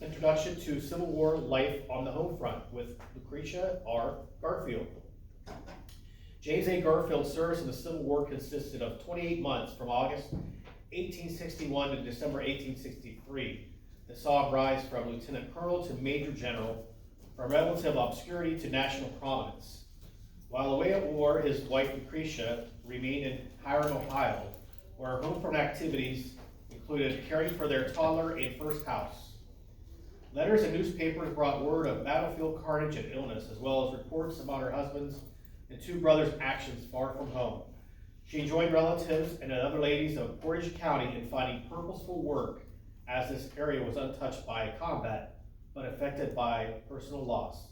Introduction to Civil War Life on the Home Front with Lucretia R. Garfield. James A. Garfield's service in the Civil War consisted of 28 months from August 1861 to December 1863 that saw him rise from lieutenant colonel to major general, from relative obscurity to national prominence. While away at war, his wife Lucretia remained in Hiram, Ohio, where her home front activities included caring for their toddler and first house. Letters and newspapers brought word of battlefield carnage and illness, as well as reports about her husband's and two brothers' actions far from home. She joined relatives and other ladies of Portage County in finding purposeful work, as this area was untouched by combat, but affected by personal loss.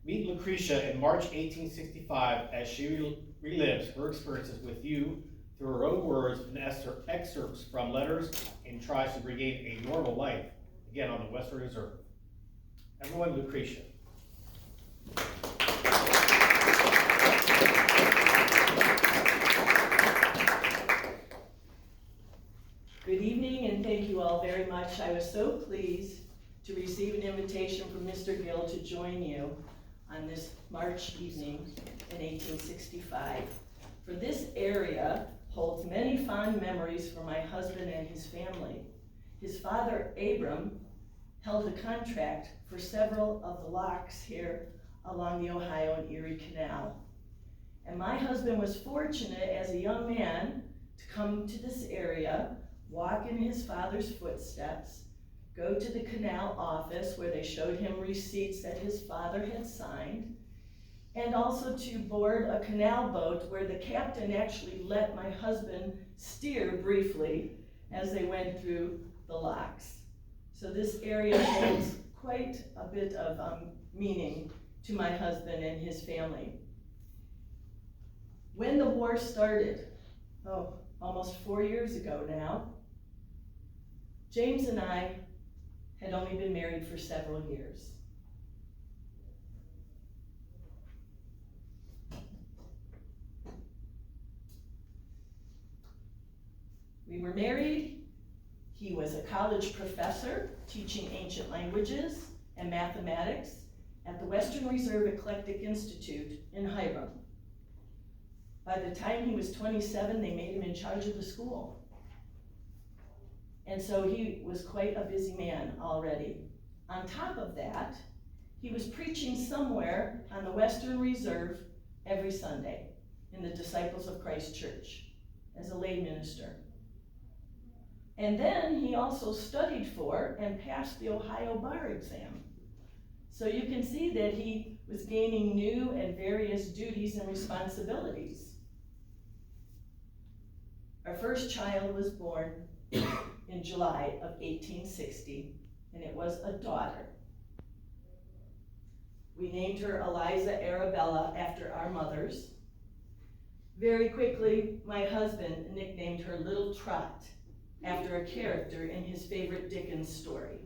Meet Lucretia in March 1865 as she relives her experiences with you through her own words and excerpts from letters and tries to regain a normal life, again on the Western Reserve. Everyone, Lucretia. Good evening, and thank you all very much. I was so pleased to receive an invitation from Mr. Gill to join you on this March evening in 1865. For this area holds many fond memories for my husband and his family. His father, Abram, held a contract for several of the locks here along the Ohio and Erie Canal. And my husband was fortunate as a young man to come to this area, walk in his father's footsteps, go to the canal office where they showed him receipts that his father had signed, and also to board a canal boat where the captain actually let my husband steer briefly as they went through the locks. So this area holds quite a bit of meaning to my husband and his family. When the war started, almost 4 years ago now, James and I had only been married for several years. We were married. He was a college professor teaching ancient languages and mathematics at the Western Reserve Eclectic Institute in Hiram. By the time he was 27, they made him in charge of the school. And so he was quite a busy man already. On top of that, he was preaching somewhere on the Western Reserve every Sunday in the Disciples of Christ Church as a lay minister. And then he also studied for and passed the Ohio bar exam. So you can see that he was gaining new and various duties and responsibilities. Our first child was born in July of 1860, and it was a daughter. We named her Eliza Arabella after our mothers. Very quickly, my husband nicknamed her Little Trot after a character in his favorite Dickens story.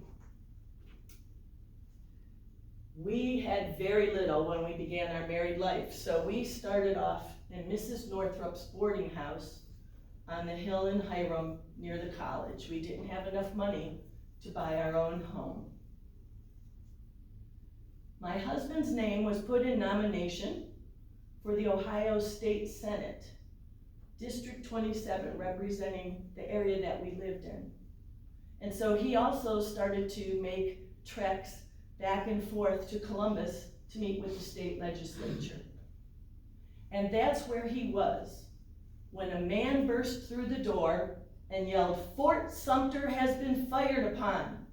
We had very little when we began our married life, so we started off in Mrs. Northrup's boarding house on the hill in Hiram near the college. We didn't have enough money to buy our own home. My husband's name was put in nomination for the Ohio State Senate, District 27, representing the area that we lived in. And so he also started to make treks back and forth to Columbus to meet with the state legislature. And that's where he was when a man burst through the door and yelled, "Fort Sumter has been fired upon."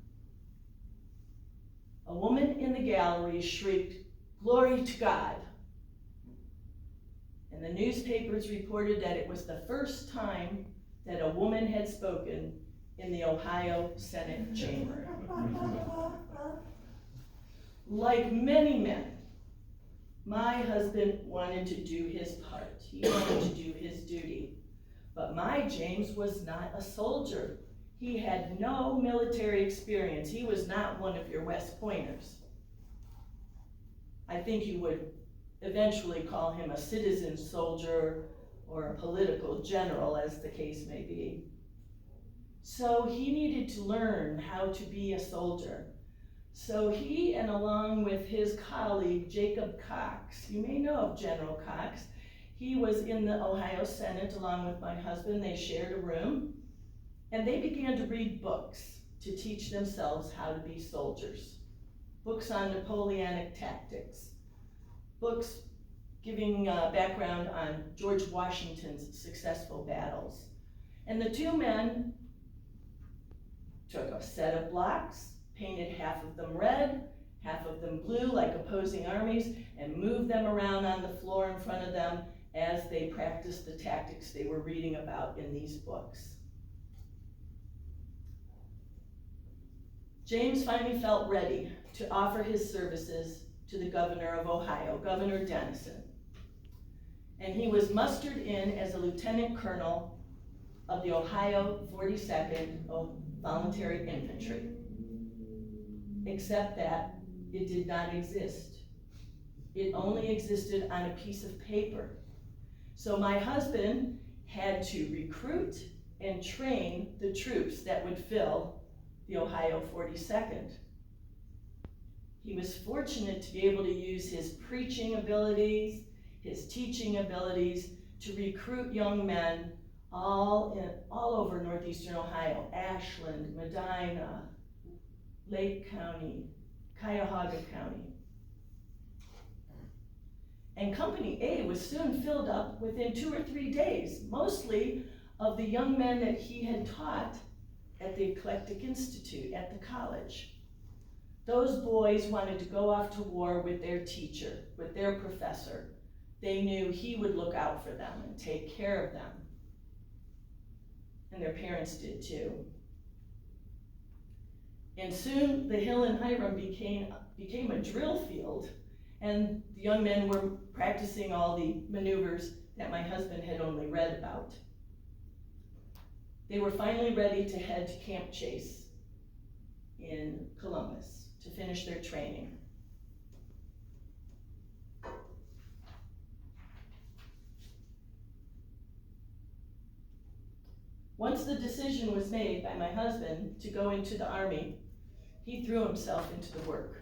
A woman in the gallery shrieked, "Glory to God." And the newspapers reported that it was the first time that a woman had spoken in the Ohio Senate chamber. Like many men, my husband wanted to do his part. He wanted to do his duty. But my James was not a soldier. He had no military experience. He was not one of your West Pointers. I think you would eventually call him a citizen soldier or a political general, as the case may be. So he needed to learn how to be a soldier. So he, and along with his colleague, Jacob Cox, you may know of General Cox, he was in the Ohio Senate along with my husband. They shared a room, and they began to read books to teach themselves how to be soldiers. Books on Napoleonic tactics, books giving background on George Washington's successful battles. And the two men took a set of blocks, painted half of them red, half of them blue like opposing armies, and moved them around on the floor in front of them as they practiced the tactics they were reading about in these books. James finally felt ready to offer his services to the governor of Ohio, Governor Dennison. And he was mustered in as a lieutenant colonel of the Ohio 42nd Volunteer Infantry. Except that it did not exist. It only existed on a piece of paper. So my husband had to recruit and train the troops that would fill the Ohio 42nd. He was fortunate to be able to use his preaching abilities, his teaching abilities to recruit young men all over northeastern Ohio, Ashland, Medina, Lake County, Cuyahoga County. And Company A was soon filled up within 2 or 3 days, mostly of the young men that he had taught at the Eclectic Institute at the college. Those boys wanted to go off to war with their teacher, with their professor. They knew he would look out for them and take care of them. And their parents did too. And soon the hill in Hiram became a drill field, and the young men were practicing all the maneuvers that my husband had only read about. They were finally ready to head to Camp Chase in Columbus to finish their training. Once the decision was made by my husband to go into the Army, he threw himself into the work.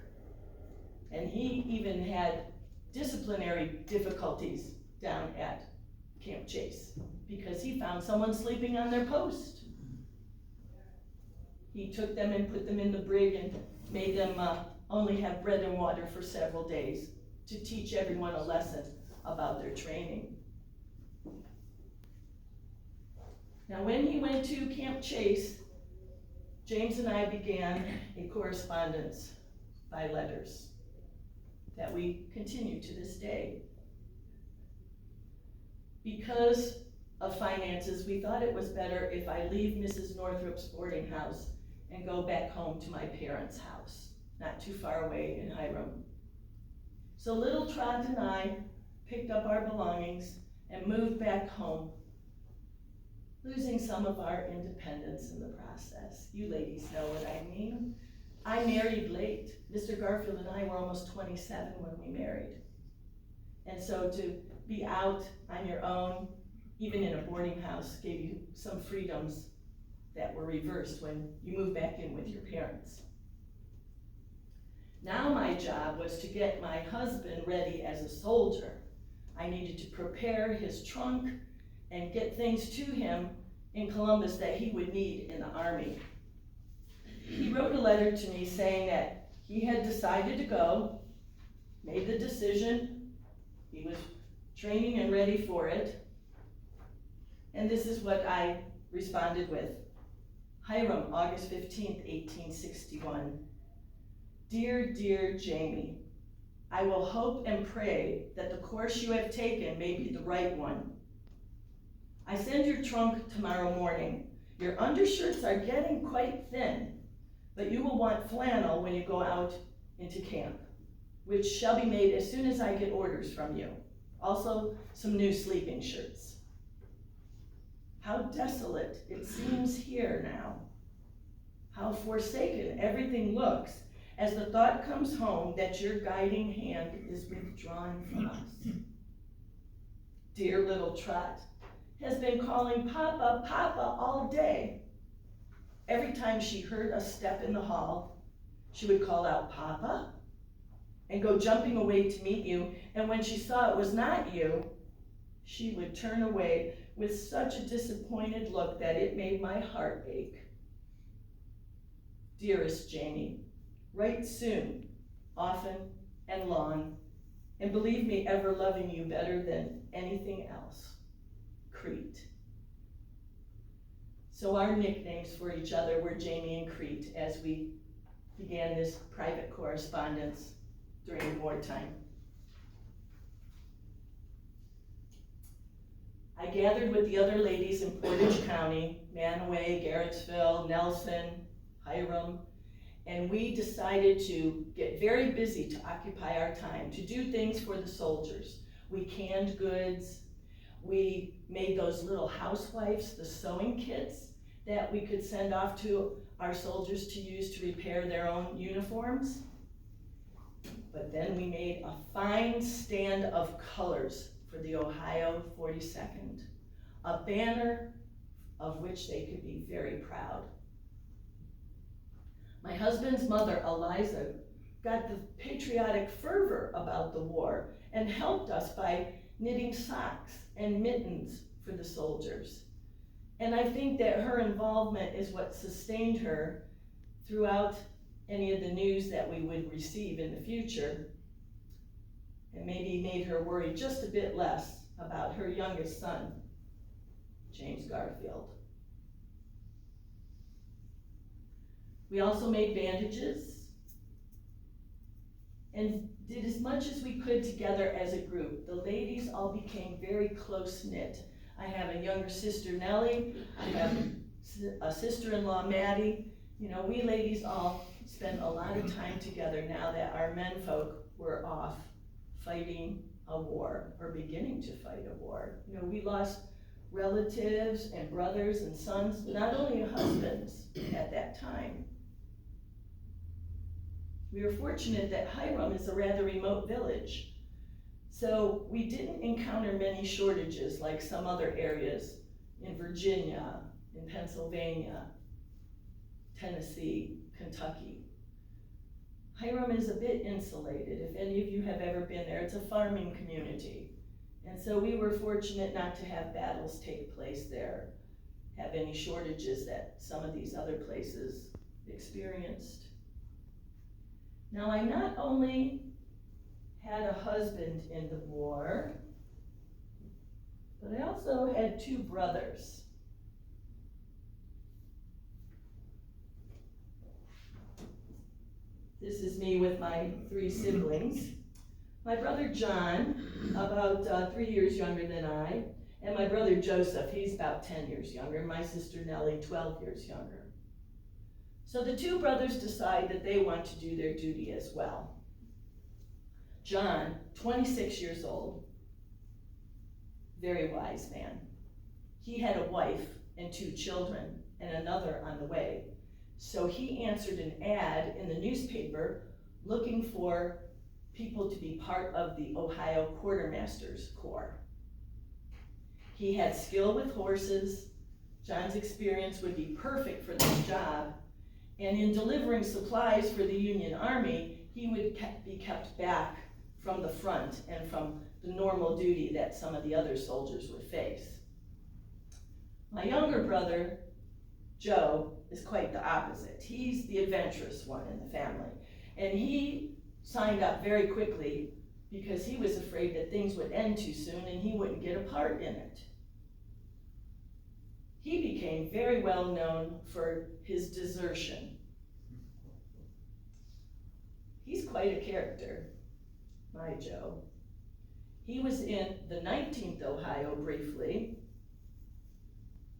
And he even had disciplinary difficulties down at Camp Chase because he found someone sleeping on their post. He took them and put them in the brig and made them only have bread and water for several days to teach everyone a lesson about their training. Now, when he went to Camp Chase, James and I began a correspondence by letters that we continue to this day. Because of finances, we thought it was better if I leave Mrs. Northrup's boarding house and go back home to my parents' house, not too far away in Hiram. So little Trot and I picked up our belongings and moved back home, losing some of our independence in the process. You ladies know what I mean. I married late. Mr. Garfield and I were almost 27 when we married. And so to be out on your own, even in a boarding house, gave you some freedoms that were reversed when you moved back in with your parents. Now my job was to get my husband ready as a soldier. I needed to prepare his trunk and get things to him in Columbus that he would need in the Army. He wrote a letter to me saying that he had decided to go, made the decision, he was training and ready for it. And this is what I responded with. Hiram, August 15th, 1861. Dear, dear Jamie, I will hope and pray that the course you have taken may be the right one. I send your trunk tomorrow morning. Your undershirts are getting quite thin, but you will want flannel when you go out into camp, which shall be made as soon as I get orders from you. Also, some new sleeping shirts. How desolate it seems here now. How forsaken everything looks as the thought comes home that your guiding hand is withdrawn from us. Dear little Trot has been calling Papa, Papa all day. every time she heard a step in the hall, she would call out, "Papa," and go jumping away to meet you. And when she saw it was not you, she would turn away with such a disappointed look that it made my heart ache. Dearest Jamie, write soon, often and long, and believe me, ever loving you better than anything else, Crete. So our nicknames for each other were Jamie and Crete as we began this private correspondence during wartime. I gathered with the other ladies in Portage County, Manaway, Garrettsville, Nelson, Hiram, and we decided to get very busy to occupy our time, to do things for the soldiers. We canned goods, we made those little housewives, the sewing kits that we could send off to our soldiers to use to repair their own uniforms. But then we made a fine stand of colors for the Ohio 42nd, a banner of which they could be very proud. My husband's mother, Eliza, got the patriotic fervor about the war and helped us by knitting socks and mittens for the soldiers. And I think that her involvement is what sustained her throughout any of the news that we would receive in the future, and maybe made her worry just a bit less about her youngest son, James Garfield. We also made bandages and did as much as we could together as a group. The ladies all became very close-knit. I have a younger sister, Nellie. I have a sister-in-law, Maddie. You know, we ladies all spend a lot of time together now that our menfolk were off fighting a war or beginning to fight a war. You know, we lost relatives and brothers and sons, not only husbands at that time. We were fortunate that Hiram is a rather remote village, so we didn't encounter many shortages like some other areas in Virginia, in Pennsylvania, Tennessee, Kentucky. Hiram is a bit insulated. If any of you have ever been there, it's a farming community. And so we were fortunate not to have battles take place there, have any shortages that some of these other places experienced. Now, I not only had a husband in the war, but I also had two brothers. This is me with my three siblings. My brother John, about 3 years younger than I, and my brother Joseph, he's about 10 years younger, and my sister Nellie, 12 years younger. So the two brothers decide that they want to do their duty as well. John, 26 years old, very wise man. He had a wife and two children and another on the way. So he answered an ad in the newspaper looking for people to be part of the Ohio Quartermaster's Corps. He had skill with horses. John's experience would be perfect for this job. And in delivering supplies for the Union Army, he would be kept back from the front and from the normal duty that some of the other soldiers would face. My younger brother, Joe, is quite the opposite. He's the adventurous one in the family. And he signed up very quickly because he was afraid that things would end too soon and he wouldn't get a part in it. He became very well known for his desertion. He's quite a character, my Joe. He was in the 19th Ohio briefly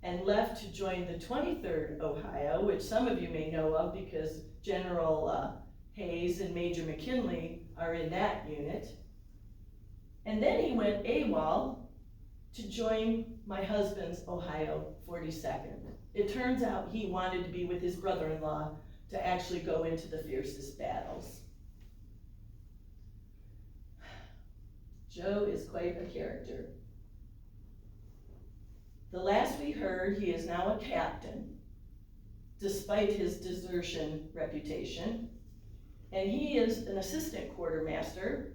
and left to join the 23rd Ohio, which some of you may know of because General Hayes and Major McKinley are in that unit. And then he went AWOL to join my husband's Ohio 42nd. It turns out he wanted to be with his brother-in-law to actually go into the fiercest battles. Joe is quite a character. The last we heard, he is now a captain, despite his desertion reputation. And he is an assistant quartermaster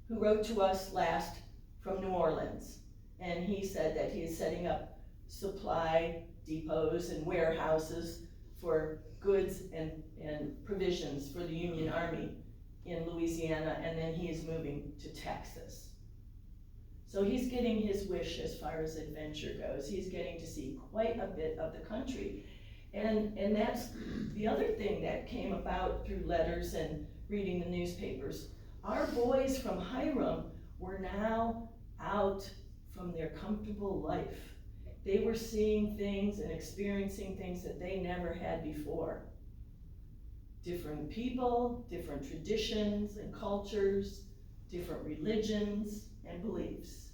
who wrote to us last from New Orleans. And he said that he is setting up supply depots and warehouses for goods and provisions for the Union Army in Louisiana, and then he is moving to Texas. So he's getting his wish as far as adventure goes. He's getting to see quite a bit of the country. And that's the other thing that came about through letters and reading the newspapers. Our boys from Hiram were now out from their comfortable life. They were seeing things and experiencing things that they never had before. Different people, different traditions and cultures, different religions and beliefs.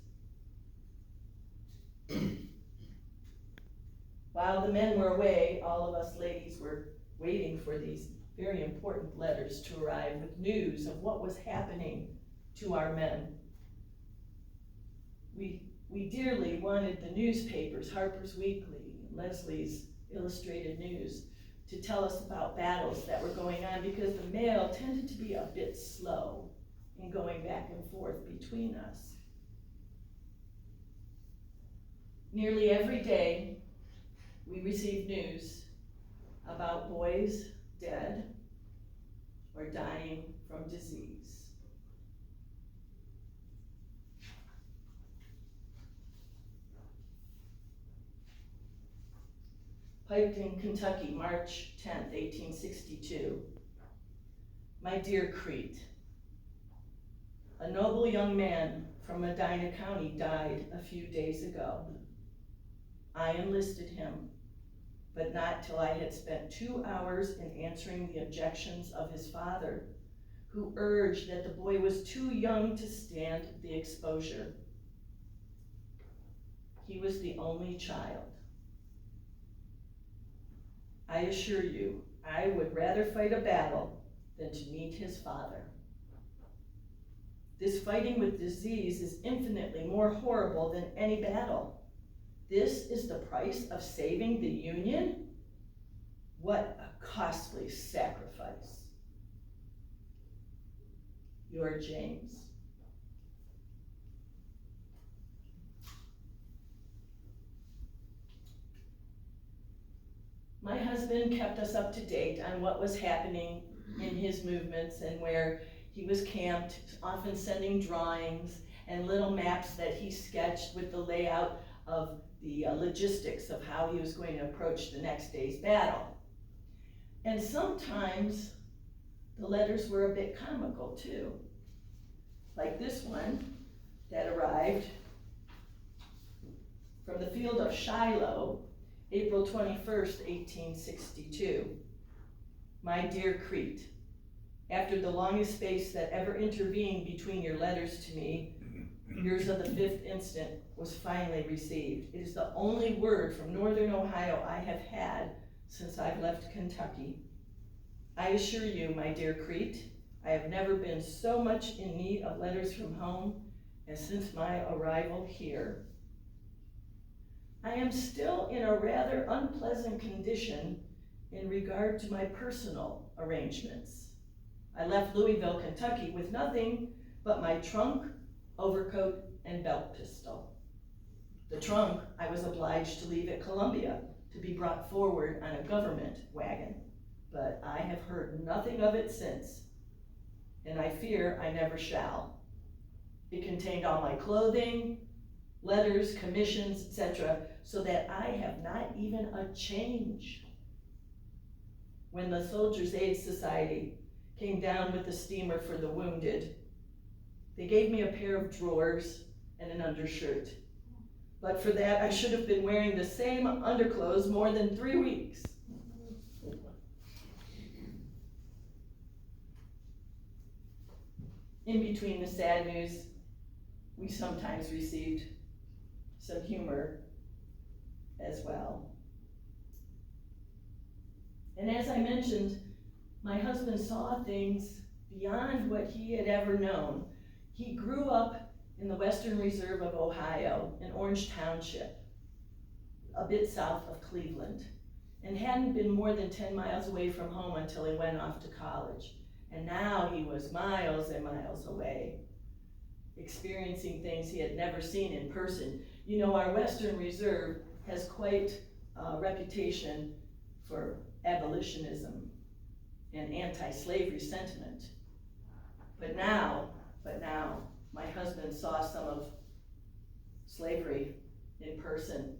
While the men were away, all of us ladies were waiting for these very important letters to arrive with news of what was happening to our men. We dearly wanted the newspapers, Harper's Weekly, Leslie's Illustrated News, to tell us about battles that were going on, because the mail tended to be a bit slow in going back and forth between us. Nearly every day, we received news about boys dead or dying from disease. Piketon, Kentucky, March 10th, 1862. My dear Crete, a noble young man from Medina County died a few days ago. I enlisted him, but not till I had spent 2 hours in answering the objections of his father, who urged that the boy was too young to stand the exposure. He was the only child. I assure you, I would rather fight a battle than to meet his father. This fighting with disease is infinitely more horrible than any battle. This is the price of saving the Union? What a costly sacrifice. Your James. My husband kept us up to date on what was happening in his movements and where he was camped, often sending drawings and little maps that he sketched with the layout of the logistics of how he was going to approach the next day's battle. And sometimes the letters were a bit comical too. Like this one that arrived from the field of Shiloh, April 21st, 1862. My dear Crete, after the longest space that ever intervened between your letters to me, yours of the 5th instant was finally received. It is the only word from Northern Ohio I have had since I've left Kentucky. I assure you, my dear Crete, I have never been so much in need of letters from home as since my arrival here. I am still in a rather unpleasant condition in regard to my personal arrangements. I left Louisville, Kentucky with nothing but my trunk, overcoat, and belt pistol. The trunk I was obliged to leave at Columbia to be brought forward on a government wagon, but I have heard nothing of it since, and I fear I never shall. It contained all my clothing, letters, commissions, etc., so that I have not even a change. When the Soldiers' Aid Society came down with the steamer for the wounded, they gave me a pair of drawers and an undershirt. But for that, I should have been wearing the same underclothes more than 3 weeks. In between the sad news, we sometimes received some humor as well. And as I mentioned, my husband saw things beyond what he had ever known. He grew up in the Western Reserve of Ohio, in Orange Township, a bit south of Cleveland. and hadn't been more than 10 miles away from home until he went off to college. And now he was miles and miles away, experiencing things he had never seen in person. You know, our Western Reserve has quite a reputation for abolitionism and anti-slavery sentiment. But now, my husband saw some of slavery in person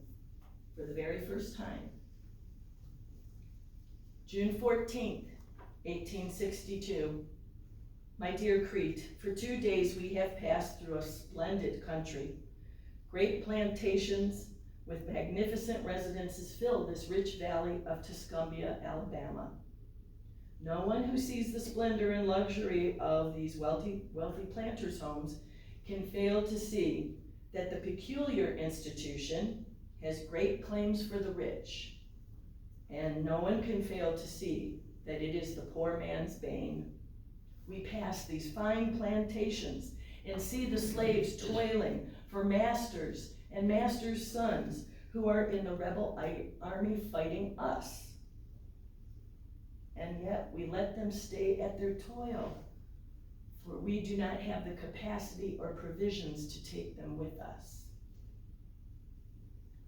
for the very first time. June 14th, 1862. My dear Crete, for 2 days we have passed through a splendid country. Great plantations with magnificent residences fill this rich valley of Tuscumbia, Alabama. No one who sees the splendor and luxury of these wealthy planters' homes can fail to see that the peculiar institution has great claims for the rich, and no one can fail to see that it is the poor man's bane. We pass these fine plantations and see the slaves toiling for masters and masters' sons who are in the rebel army fighting us. And yet we let them stay at their toil, for we do not have the capacity or provisions to take them with us.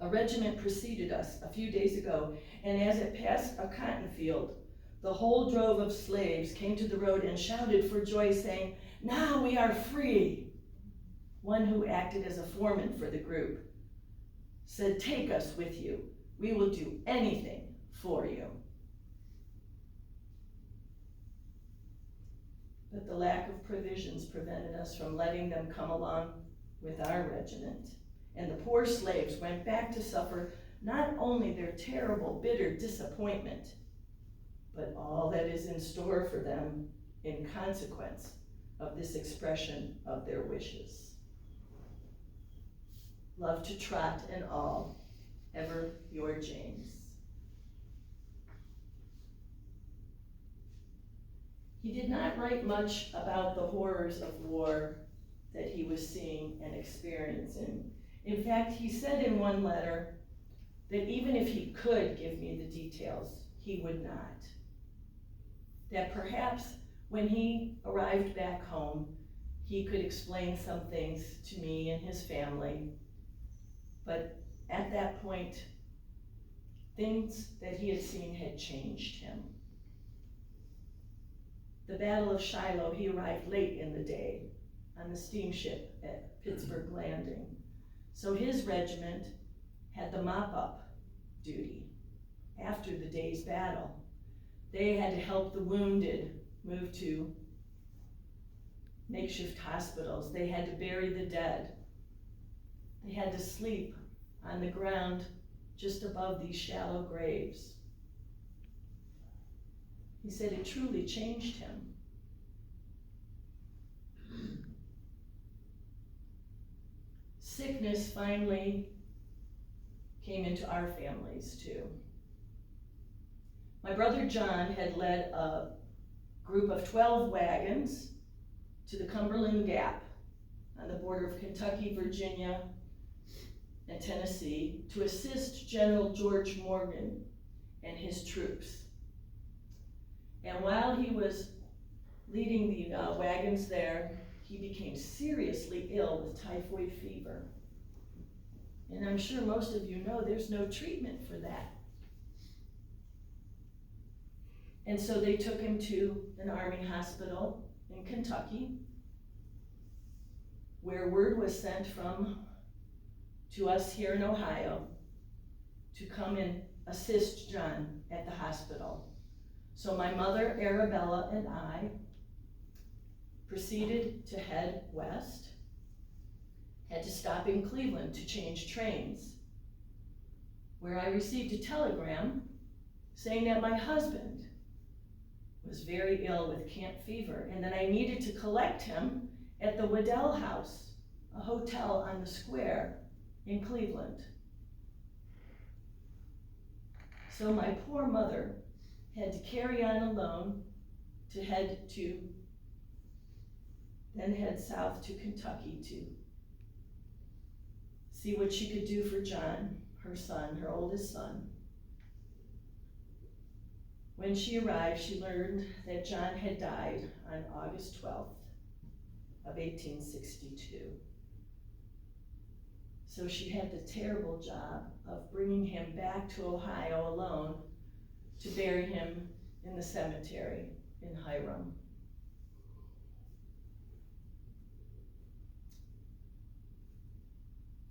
A regiment preceded us a few days ago, and as it passed a cotton field, the whole drove of slaves came to the road and shouted for joy, saying, "Now we are free." One who acted as a foreman for the group said, "Take us with you. We will do anything for you." But the lack of provisions prevented us from letting them come along with our regiment. And the poor slaves went back to suffer not only their terrible, bitter disappointment, but all that is in store for them in consequence of this expression of their wishes. Love to trot and all, ever your James. He did not write much about the horrors of war that he was seeing and experiencing. In fact, he said in one letter that even if he could give me the details, he would not. That perhaps when he arrived back home, he could explain some things to me and his family. But at that point, things that he had seen had changed him. The Battle of Shiloh, he arrived late in the day on the steamship at Pittsburgh Landing. So his regiment had the mop-up duty after the day's battle. They had to help the wounded move to makeshift hospitals. They had to bury the dead. They had to sleep on the ground just above these shallow graves. He said it truly changed him. Sickness finally came into our families too. My brother John had led a group of 12 wagons to the Cumberland Gap on the border of Kentucky, Virginia, and Tennessee to assist General George Morgan and his troops. And while he was leading the wagons there, he became seriously ill with typhoid fever. And I'm sure most of you know there's no treatment for that. And so they took him to an army hospital in Kentucky, where word was sent to us here in Ohio to come and assist John at the hospital. So my mother, Arabella, and I proceeded to head west, had to stop in Cleveland to change trains, where I received a telegram saying that my husband was very ill with camp fever and that I needed to collect him at the Waddell House, a hotel on the square in Cleveland. So my poor mother had to carry on alone to then head south to Kentucky to see what she could do for John, her son, her oldest son. When she arrived, she learned that John had died on August 12th of 1862. So she had the terrible job of bringing him back to Ohio alone to bury him in the cemetery in Hiram.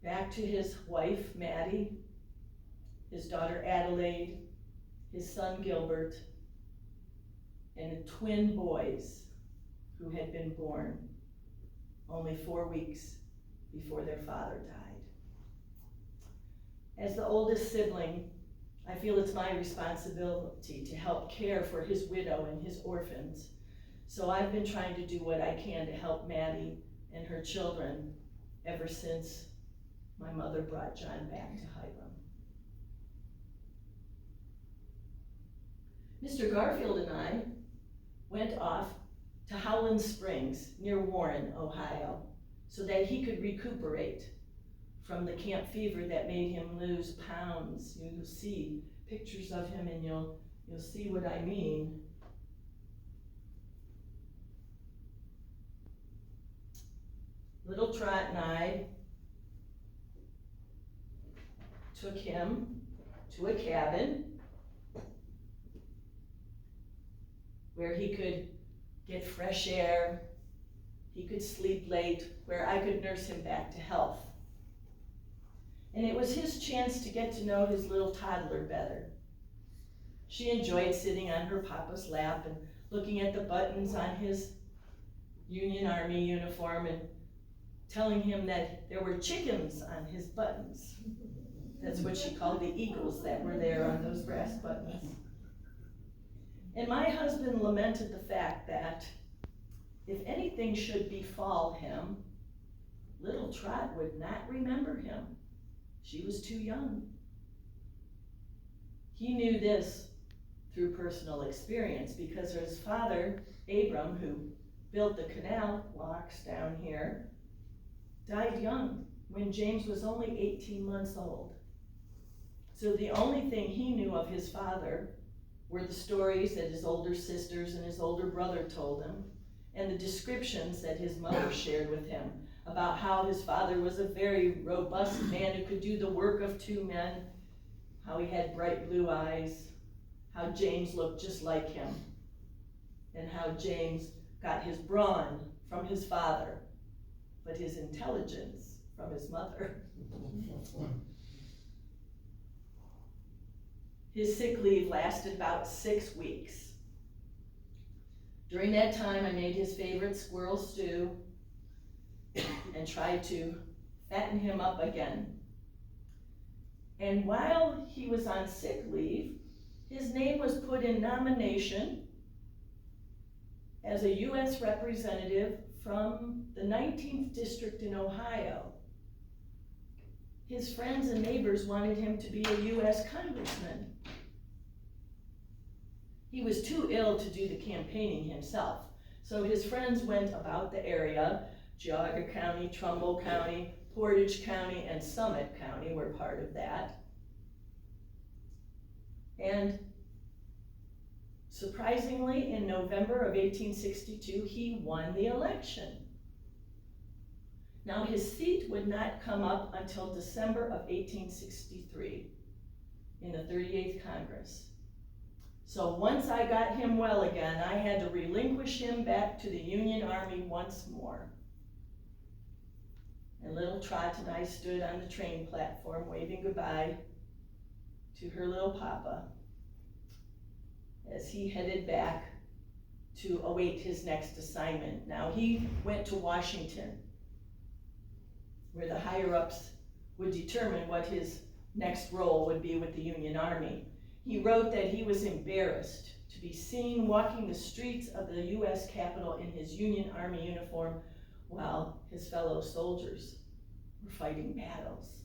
Back to his wife, Maddie, his daughter Adelaide, his son Gilbert, and twin boys who had been born only 4 weeks before their father died. As the oldest sibling, I feel it's my responsibility to help care for his widow and his orphans. So I've been trying to do what I can to help Maddie and her children ever since my mother brought John back to Hiram. Mr. Garfield and I went off to Howland Springs near Warren, Ohio, so that he could recuperate from the camp fever that made him lose pounds. You'll see pictures of him and you'll see what I mean. Little Trot and I took him to a cabin where he could get fresh air, he could sleep late, where I could nurse him back to health. And it was his chance to get to know his little toddler better. She enjoyed sitting on her papa's lap and looking at the buttons on his Union Army uniform and telling him that there were chickens on his buttons. That's what she called the eagles that were there on those brass buttons. And my husband lamented the fact that if anything should befall him, little Trot would not remember him. She was too young. He knew this through personal experience because his father, Abram, who built the canal locks down here, died young when James was only 18 months old. So the only thing he knew of his father were the stories that his older sisters and his older brother told him, and the descriptions that his mother shared with him about how his father was a very robust man who could do the work of 2 men, how he had bright blue eyes, how James looked just like him, and how James got his brawn from his father, but his intelligence from his mother. His sick leave lasted about 6 weeks. During that time, I made his favorite squirrel stew and tried to fatten him up again. And while he was on sick leave, his name was put in nomination as a U.S. representative from the 19th district in Ohio. His friends and neighbors wanted him to be a U.S. congressman. He was too ill to do the campaigning himself, so his friends went about the area. Geauga County, Trumbull County, Portage County, and Summit County were part of that. And surprisingly, in November of 1862, he won the election. Now, his seat would not come up until December of 1863 in the 38th Congress. So once I got him well again, I had to relinquish him back to the Union Army once more. And little Trot and I stood on the train platform waving goodbye to her little papa as he headed back to await his next assignment. Now, he went to Washington, where the higher-ups would determine what his next role would be with the Union Army. He wrote that he was embarrassed to be seen walking the streets of the U.S. Capitol in his Union Army uniform while his fellow soldiers were fighting battles.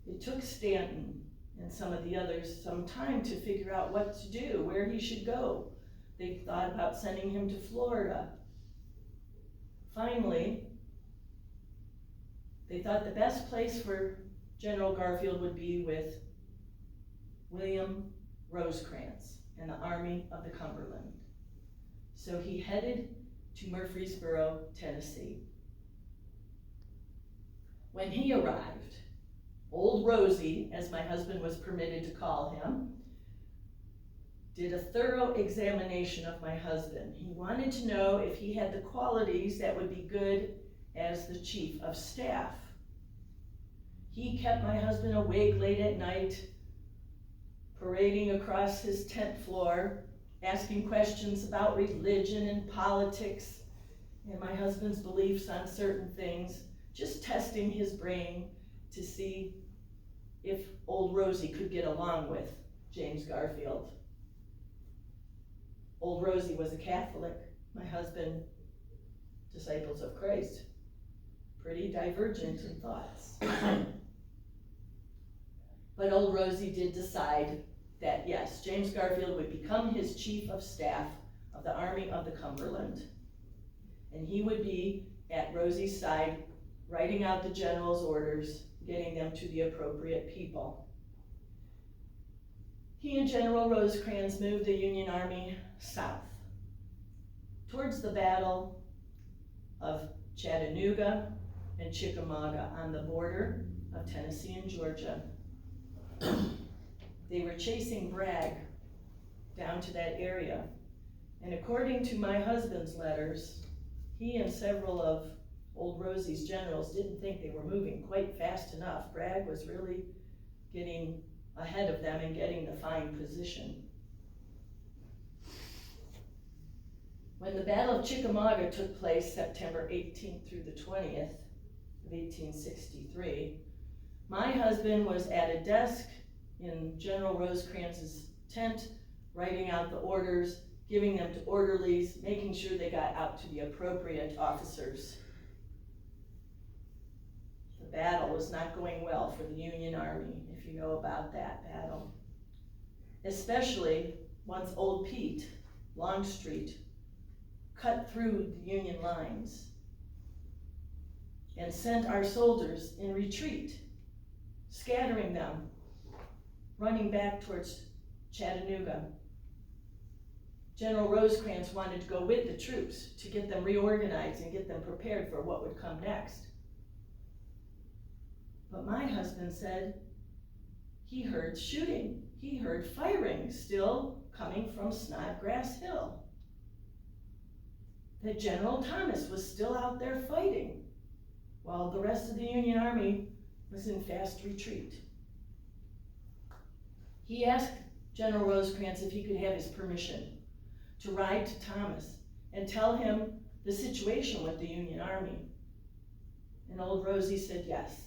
It took Stanton and some of the others some time to figure out what to do, where he should go. They thought about sending him to Florida. Finally, they thought the best place for General Garfield would be with William Rosecrans and the Army of the Cumberland. So he headed to Murfreesboro, Tennessee. When he arrived, Old Rosie, as my husband was permitted to call him, did a thorough examination of my husband. He wanted to know if he had the qualities that would be good as the chief of staff. He kept my husband awake late at night, parading across his tent floor, asking questions about religion and politics and my husband's beliefs on certain things, just testing his brain to see if Old Rosie could get along with James Garfield. Old Rosie was a Catholic, my husband, disciples of Christ. Pretty divergent in thoughts. But Old Rosie did decide that yes, James Garfield would become his chief of staff of the Army of the Cumberland. And he would be at Rosie's side, writing out the general's orders, getting them to the appropriate people. He and General Rosecrans moved the Union Army south, towards the Battle of Chattanooga and Chickamauga on the border of Tennessee and Georgia. They were chasing Bragg down to that area. And according to my husband's letters, he and several of Old Rosie's generals didn't think they were moving quite fast enough. Bragg was really getting ahead of them and getting the fine position. When the Battle of Chickamauga took place September 18th through the 20th of 1863, my husband was at a desk in General Rosecrans's tent, writing out the orders, giving them to orderlies, making sure they got out to the appropriate officers. The battle was not going well for the Union Army, if you know about that battle. Especially once Old Pete, Longstreet, cut through the Union lines and sent our soldiers in retreat, scattering them, running back towards Chattanooga. General Rosecrans wanted to go with the troops to get them reorganized and get them prepared for what would come next. But my husband said he heard shooting, he heard firing still coming from Snodgrass Hill. That General Thomas was still out there fighting while the rest of the Union Army was in fast retreat. He asked General Rosecrans if he could have his permission to ride to Thomas and tell him the situation with the Union Army. And Old Rosie said, yes,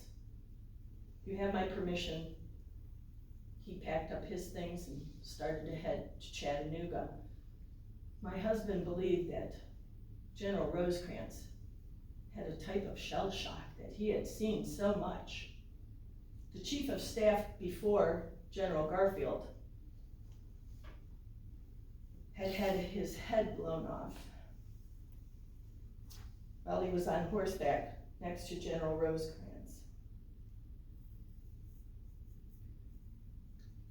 you have my permission. He packed up his things and started to head to Chattanooga. My husband believed that General Rosecrans had a type of shell shock, that he had seen so much. The chief of staff before General Garfield had had his head blown off while he was on horseback next to General Rosecrans.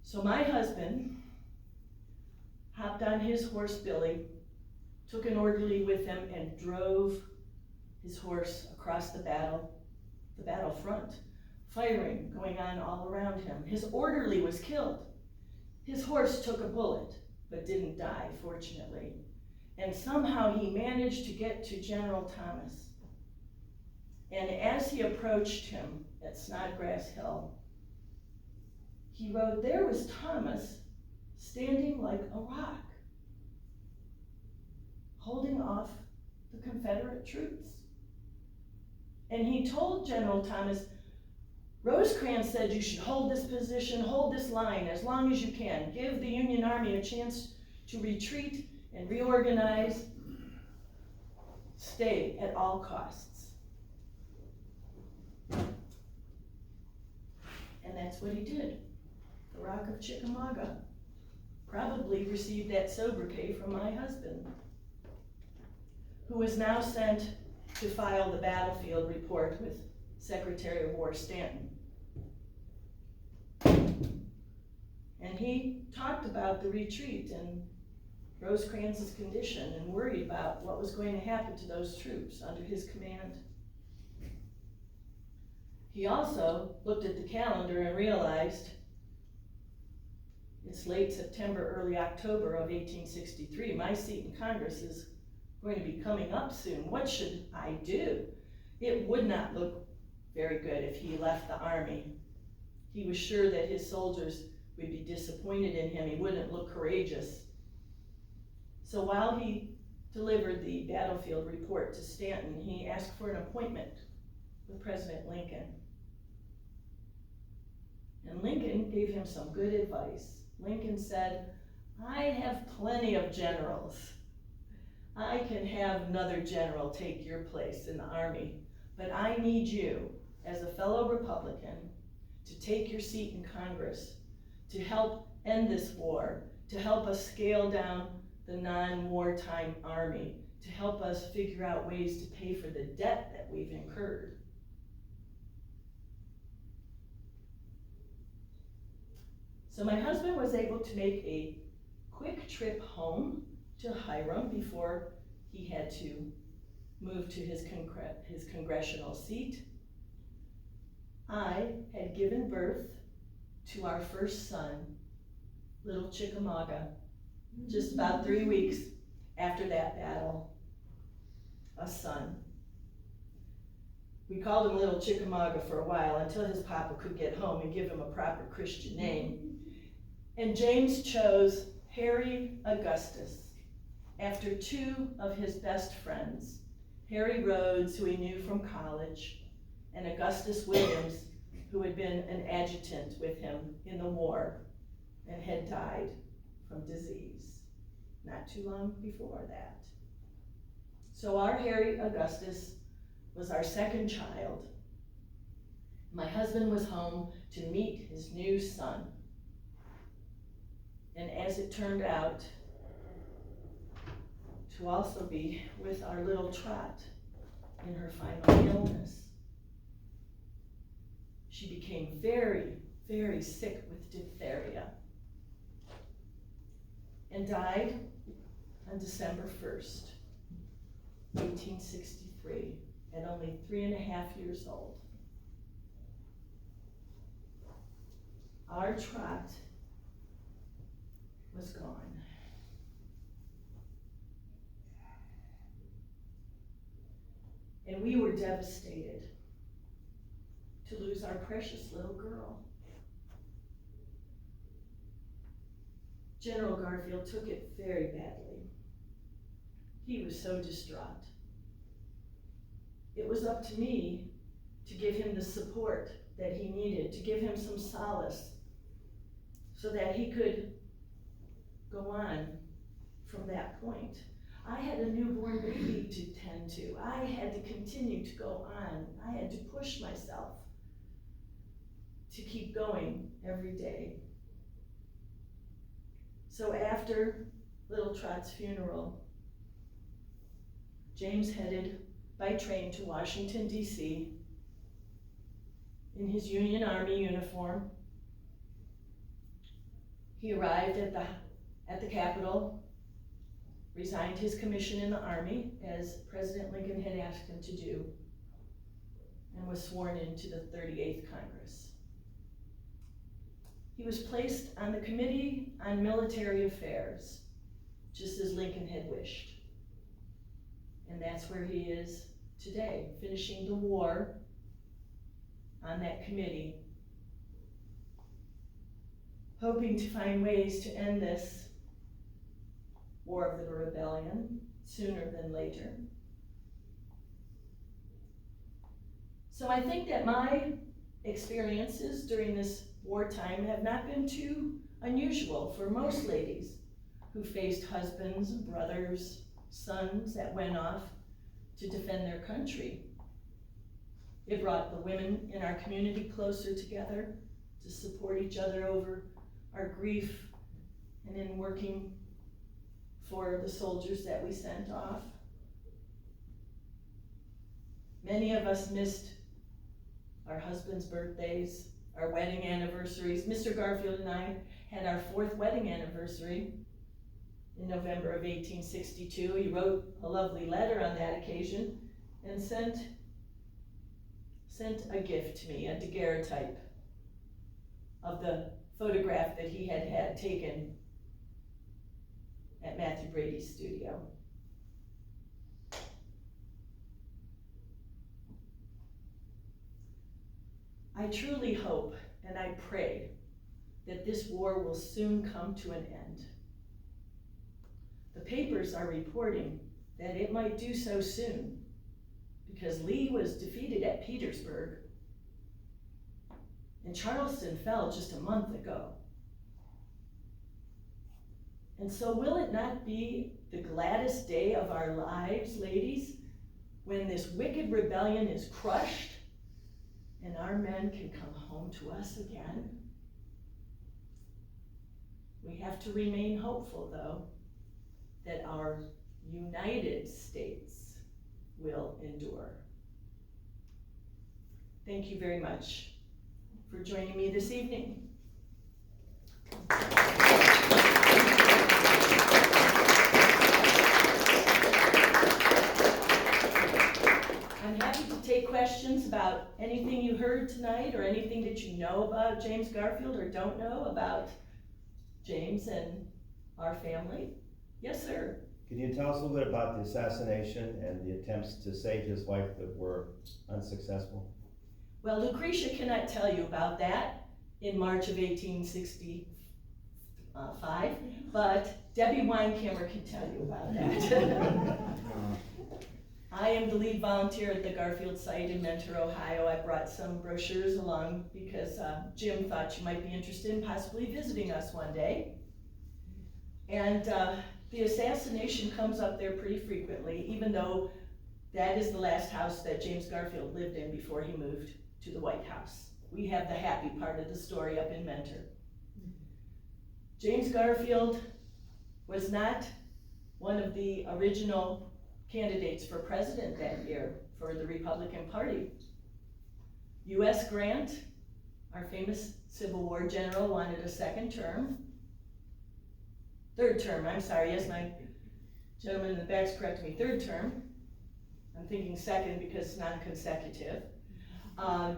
So my husband hopped on his horse Billy, took an orderly with him, and drove his horse across the battlefront, firing going on all around him. His orderly was killed. His horse took a bullet, but didn't die, fortunately. And somehow he managed to get to General Thomas. And as he approached him at Snodgrass Hill, he wrote, there was Thomas standing like a rock, holding off the Confederate troops. And he told General Thomas, Rosecrans said you should hold this position, hold this line as long as you can. Give the Union Army a chance to retreat and reorganize. Stay at all costs. And that's what he did. The Rock of Chickamauga probably received that sobriquet from my husband, who was now sent to file the battlefield report with Secretary of War Stanton. And he talked about the retreat and Rosecrans's condition and worried about what was going to happen to those troops under his command. He also looked at the calendar and realized it's late September, early October of 1863. My seat in Congress is going to be coming up soon. What should I do? It would not look very good if he left the army. He was sure that his soldiers would be disappointed in him. He wouldn't look courageous. So while he delivered the battlefield report to Stanton, he asked for an appointment with President Lincoln. And Lincoln gave him some good advice. Lincoln said, I have plenty of generals. I can have another general take your place in the army, but I need you, as a fellow Republican, to take your seat in Congress, to help end this war, to help us scale down the non-wartime army, to help us figure out ways to pay for the debt that we've incurred. So my husband was able to make a quick trip home to Hiram before he had to move to his congressional seat. I had given birth to our first son, little Chickamauga, just about 3 weeks after that battle, a son. We called him little Chickamauga for a while until his papa could get home and give him a proper Christian name. And James chose Harry Augustus after two of his best friends, Harry Rhodes, who he knew from college, and Augustus Williams, who had been an adjutant with him in the war and had died from disease not too long before that. So our Harry Augustus was our second child. My husband was home to meet his new son. And as it turned out, to also be with our little Trot in her final illness. She became very, very sick with diphtheria and died on December 1st, 1863, at only 3.5 years old. Our Trot was gone. And we were devastated to lose our precious little girl. General Garfield took it very badly. He was so distraught. It was up to me to give him the support that he needed, to give him some solace so that he could go on from that point. I had a newborn baby to tend to. I had to continue to go on. I had to push myself to keep going every day. So after little Trot's funeral, James headed by train to Washington, D.C. in his Union Army uniform. He arrived at the Capitol, resigned his commission in the Army, as President Lincoln had asked him to do, and was sworn into the 38th Congress. He was placed on the Committee on Military Affairs, just as Lincoln had wished. And that's where he is today, finishing the war on that committee, hoping to find ways to end this War of the Rebellion sooner than later. So I think that my experiences during this wartime have not been too unusual for most ladies who faced husbands, brothers, sons that went off to defend their country. It brought the women in our community closer together to support each other over our grief and in working for the soldiers that we sent off. Many of us missed our husbands' birthdays, our wedding anniversaries. Mr. Garfield and I had our 4th wedding anniversary in November of 1862. He wrote a lovely letter on that occasion and sent a gift to me, a daguerreotype of the photograph that he had taken at Matthew Brady's studio. I truly hope and I pray that this war will soon come to an end. The papers are reporting that it might do so soon because Lee was defeated at Petersburg and Charleston fell just a month ago. And so will it not be the gladdest day of our lives, ladies, when this wicked rebellion is crushed and our men can come home to us again? We have to remain hopeful, though, that our United States will endure. Thank you very much for joining me this evening. I'm happy to take questions about anything you heard tonight or anything that you know about James Garfield or don't know about James and our family. Yes, sir. Can you tell us a little bit about the assassination and the attempts to save his life that were unsuccessful? Well, Lucretia cannot tell you about that in March of 1865, but Debbie Weinkammer can tell you about that. I am the lead volunteer at the Garfield site in Mentor, Ohio. I brought some brochures along because Jim thought you might be interested in possibly visiting us one day. And the assassination comes up there pretty frequently, even though that is the last house that James Garfield lived in before he moved to the White House. We have the happy part of the story up in Mentor. James Garfield was not one of the original candidates for president that year for the Republican Party. U.S. Grant, our famous Civil War general, wanted a third term, I'm sorry, yes, my gentleman in the back's correcting me, 3rd term. I'm thinking second because it's non-consecutive.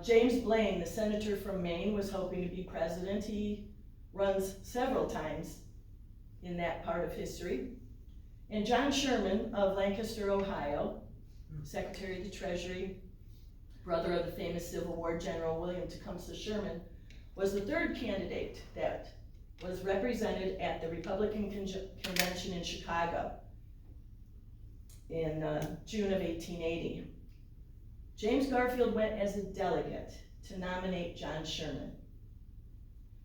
James Blaine, the senator from Maine, was hoping to be president. He runs several times in that part of history. And John Sherman of Lancaster, Ohio, Secretary of the Treasury, brother of the famous Civil War General William Tecumseh Sherman, was the 3rd candidate that was represented at the Republican Convention in Chicago in June of 1880. James Garfield went as a delegate to nominate John Sherman.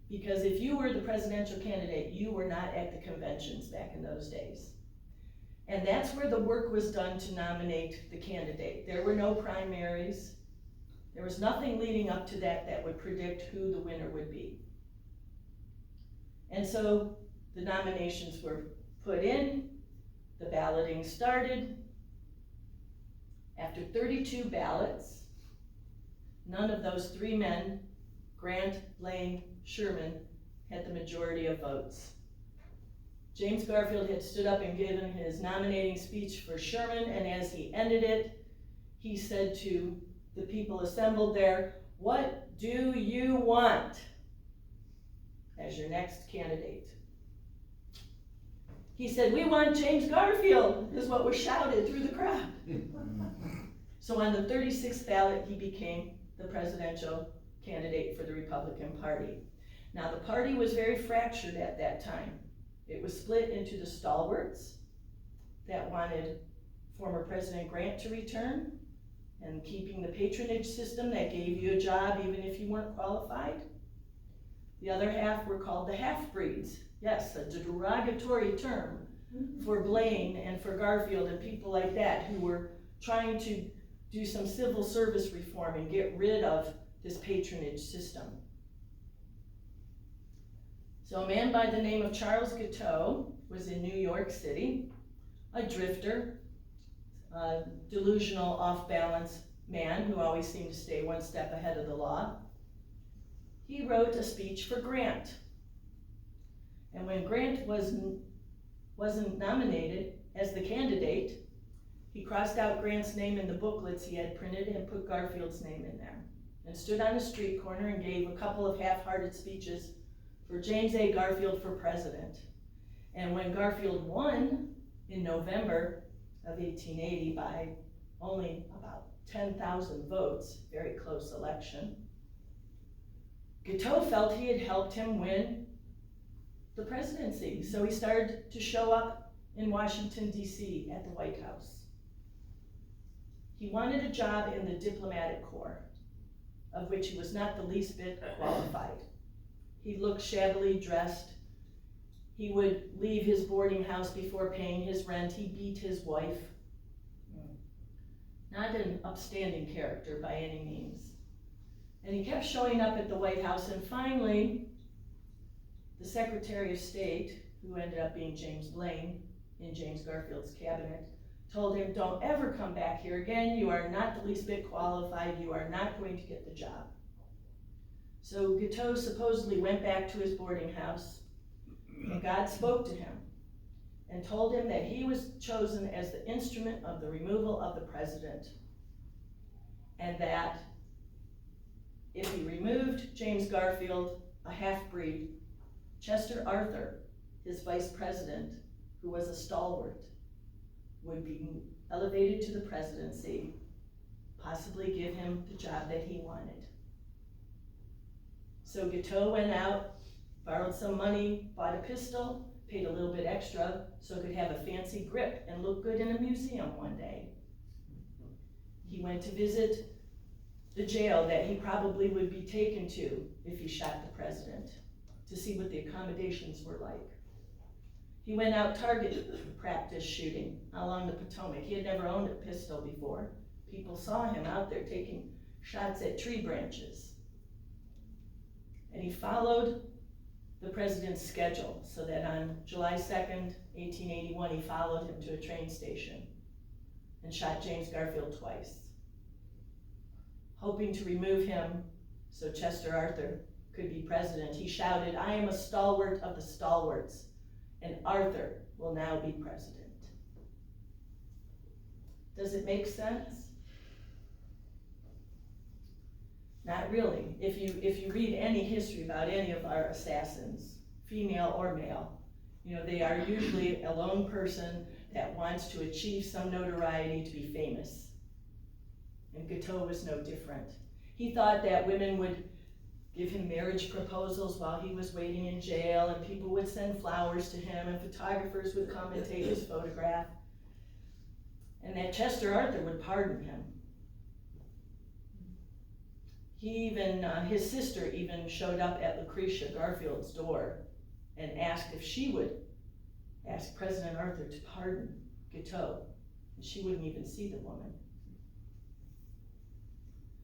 Because if you were the presidential candidate, you were not at the conventions back in those days. And that's where the work was done to nominate the candidate. There were no primaries. There was nothing leading up to that would predict who the winner would be. And so the nominations were put in, the balloting started. After 32 ballots, none of those 3 men, Grant, Blaine, Sherman, had the majority of votes. James Garfield had stood up and given his nominating speech for Sherman, and as he ended it, he said to the people assembled there, "What do you want as your next candidate?" He said, "We want James Garfield," is what was shouted through the crowd. So on the 36th ballot, he became the presidential candidate for the Republican Party. Now the party was very fractured at that time. It was split into the stalwarts that wanted former President Grant to return and keeping the patronage system that gave you a job even if you weren't qualified. The other half were called the half-breeds. Yes, a derogatory term for Blaine and for Garfield and people like that who were trying to do some civil service reform and get rid of this patronage system. So a man by the name of Charles Guiteau was in New York City, a drifter, a delusional, off-balance man who always seemed to stay one step ahead of the law. he wrote a speech for Grant. And when Grant wasn't nominated as the candidate, he crossed out Grant's name in the booklets he had printed and put Garfield's name in there, and stood on a street corner and gave a couple of half-hearted speeches for James A. Garfield for president. And when Garfield won in November of 1880 by only about 10,000 votes, very close election, Guiteau felt he had helped him win the presidency. So he started to show up in Washington, D.C. at the White House. He wanted a job in the diplomatic corps, of which he was not the least bit qualified. He looked shabbily dressed. He would leave his boarding house before paying his rent. He beat his wife. Not an upstanding character by any means. And he kept showing up at the White House, and finally, the Secretary of State, who ended up being James Blaine in James Garfield's cabinet, told him, "Don't ever come back here again. You are not the least bit qualified. You are not going to get the job." So Guiteau supposedly went back to his boarding house, and God spoke to him and told him that he was chosen as the instrument of the removal of the president, and that if he removed James Garfield, a half-breed, Chester Arthur, his vice president, who was a stalwart, would be elevated to the presidency, possibly give him the job that he wanted. So Guiteau went out, borrowed some money, bought a pistol, paid a little bit extra so it could have a fancy grip and look good in a museum one day. He went to visit the jail that he probably would be taken to if he shot the president, to see what the accommodations were like. He went out target practice shooting along the Potomac. He had never owned a pistol before. People saw him out there taking shots at tree branches. And he followed the president's schedule, so that on July 2nd, 1881, he followed him to a train station and shot James Garfield twice, hoping to remove him so Chester Arthur could be president. He shouted, "I am a stalwart of the stalwarts, and Arthur will now be president." Does it make sense? Not really. If you read any history about any of our assassins, female or male, they are usually a lone person that wants to achieve some notoriety to be famous. And Guiteau was no different. He thought that women would give him marriage proposals while he was waiting in jail, and people would send flowers to him, and photographers would come and take his photograph, and that Chester Arthur would pardon him. His sister even showed up at Lucretia, Garfield's door, and asked if she would ask President Arthur to pardon Guiteau, and she wouldn't even see the woman.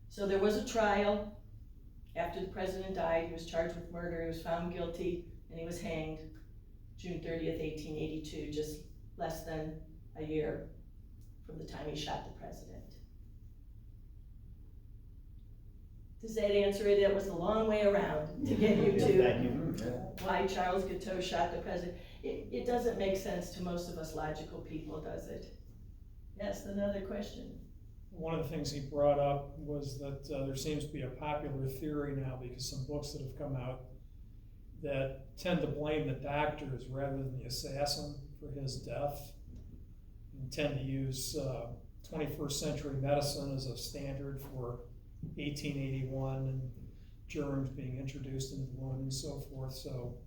So there was a trial. After the president died, he was charged with murder, he was found guilty, and he was hanged June 30th, 1882, just less than a year from the time he shot the president. Does that answer it? That was a long way around to get you to why Charles Guiteau shot the president. It doesn't make sense to most of us logical people, does it? Yes, another question. One of the things he brought up was that there seems to be a popular theory now, because some books that have come out that tend to blame the doctors rather than the assassin for his death, and tend to use 21st century medicine as a standard for 1881 and germs being introduced into the wound and so forth. So,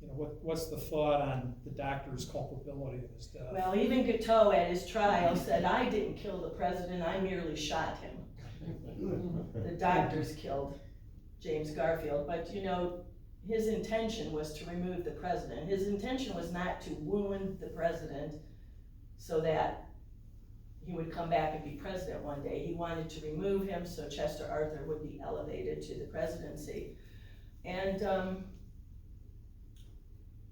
what's the thought on the doctor's culpability of his death? Well, even Guiteau at his trial said, "I didn't kill the president, I merely shot him." The doctors killed James Garfield, but his intention was to remove the president. His intention was not to wound the president so that he would come back and be president one day. He wanted to remove him so Chester Arthur would be elevated to the presidency. And